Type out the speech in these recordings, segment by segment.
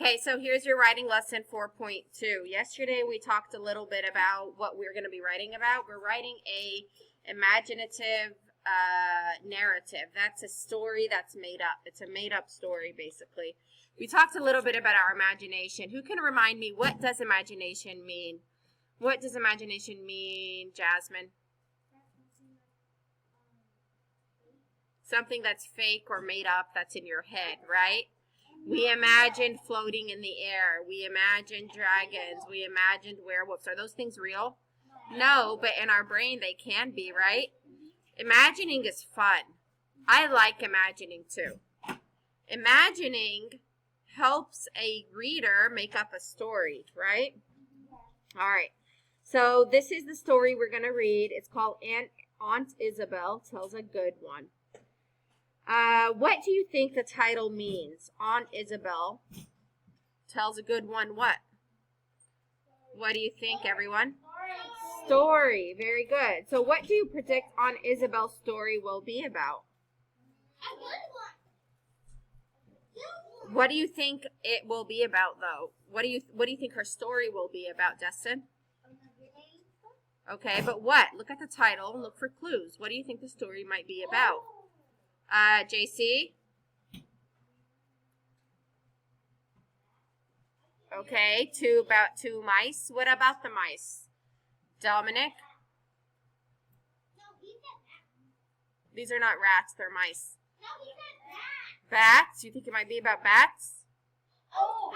Okay, so here's your writing lesson 4.2. Yesterday we talked a little bit about what we're going to be writing about. We're writing a imaginative narrative. That's a story that's made up. It's a made up story, basically. We talked a little bit about our imagination. Who can remind me, what does imagination mean? What does imagination mean, Jasmine? Something that's fake or made up that's in your head, right? We imagined floating in the air. We imagined dragons. We imagined werewolves. Are those things real? No, but in our brain they can be, right? Imagining is fun. I like imagining too. Imagining helps a reader make up a story, right? All right. So this is the story we're going to read. It's called Aunt Isabel Tells a Good One. What do you think the title means? Aunt Isabel tells a good one what? What do you think, everyone? Story. Very good. So what do you predict Aunt Isabel's story will be about? What do you think it will be about, though? What do you think her story will be about, Destin? Okay, but what? Look at the title and look for clues. What do you think the story might be about? JC? Okay, about two mice. What about the mice? Dominic? These are not rats, they're mice. Bats? You think it might be about bats?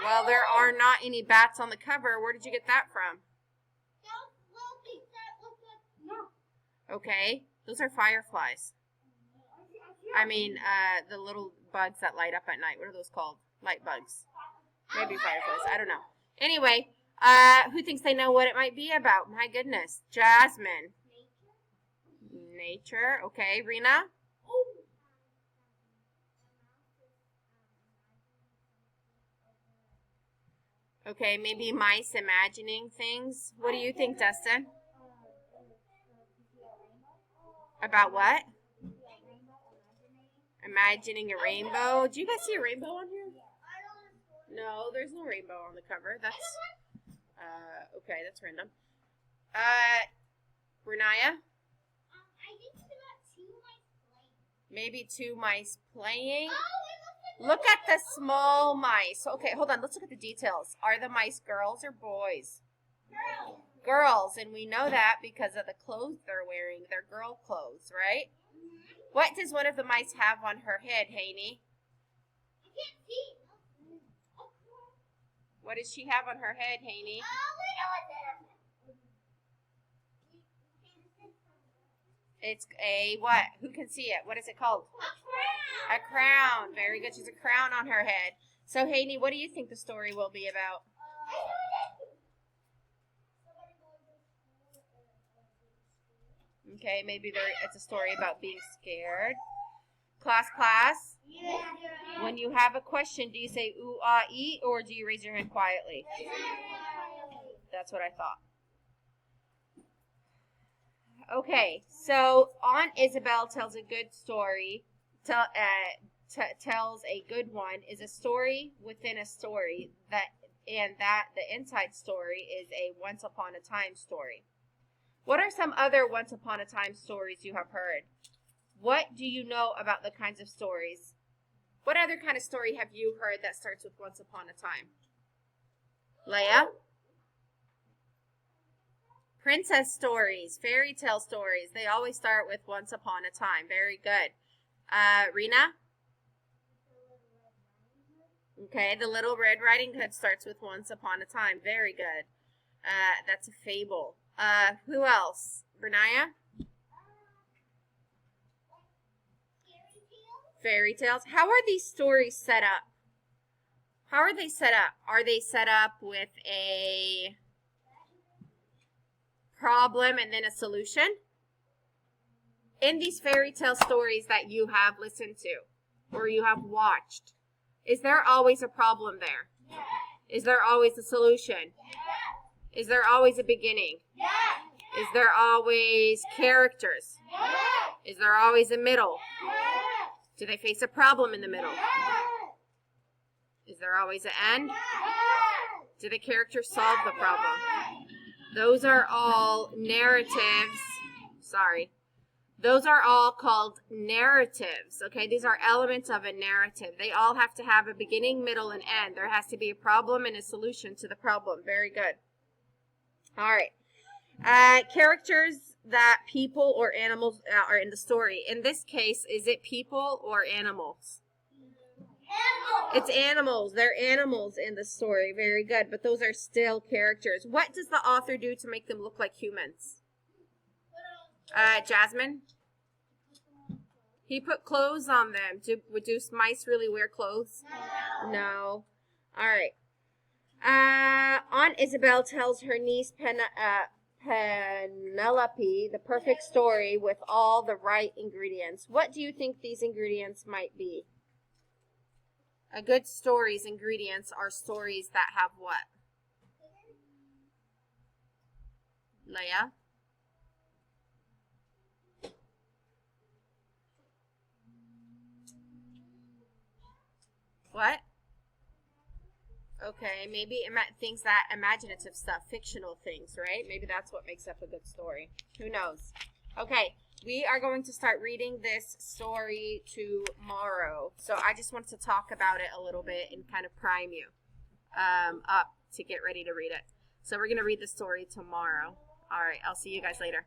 Well, there are not any bats on the cover. Where did you get that from? Okay, those are fireflies. I mean, the little bugs that light up at night. What are those called? Light bugs. Maybe fireflies. I don't know. Anyway, who thinks they know what it might be about? My goodness. Jasmine. Nature. Okay. Rena? Okay, maybe mice imagining things. What do you think, Dustin? About what? Imagining a rainbow. Do you guys see a rainbow on here? No, there's no rainbow on the cover. That's okay, that's random. Renaya? I think it's about two mice playing. Maybe two mice playing. Look at the small mice. Okay, hold on. Let's look at the details. Are the mice girls or boys? Girls. Girls, and we know that because of the clothes they're wearing. They're girl clothes, right? What does one of the mice have on her head, Haney? I can't see. What does she have on her head, Haney? It's a what? Who can see it? What is it called? A crown. A crown. Very good. She's a crown on her head. So, Haney, what do you think the story will be about? Okay, maybe it's a story about being scared. Class? Yeah. When you have a question, do you say ooh, ah, ee, or do you raise your hand quietly? That's what I thought. Okay, so Aunt Isabel tells a good story. Tells a good one is a story within a story the inside story is a once upon a time story. What are some other once upon a time stories you have heard? What do you know about the kinds of stories? What other kind of story have you heard that starts with once upon a time? Leah? Princess stories, fairy tale stories. They always start with once upon a time. Very good. Rena? Okay, the Little Red Riding Hood starts with once upon a time. Very good. That's a fable. Who else? Renaya? Fairy tales. How are these stories set up? How are they set up? Are they set up with a problem and then a solution? In these fairy tale stories that you have listened to or you have watched, is there always a problem there? Is there always a solution? Is there always a beginning? Is there always characters? Is there always a middle? Do they face a problem in the middle? Is there always an end? Did the character solve the problem? Those are all narratives. Sorry. Those are all called narratives, okay? These are elements of a narrative. They all have to have a beginning, middle, and end. There has to be a problem and a solution to the problem. Very good. All right. Characters that people or animals are in the story. In this case, is it people or animals? It's animals. They're animals in the story. Very good. But those are still characters. What does the author do to make them look like humans? Jasmine? He put clothes on them. Do mice really wear clothes? No. All right. Aunt Isabel tells her niece Penelope the perfect story with all the right ingredients. What do you think these ingredients might be? A good story's ingredients are stories that have what? Leia? What? Okay, maybe things that imaginative stuff, fictional things, right? Maybe that's what makes up a good story. Who knows? Okay, we are going to start reading this story tomorrow. So I just want to talk about it a little bit and kind of prime you up to get ready to read it. So we're going to read the story tomorrow. All right, I'll see you guys later.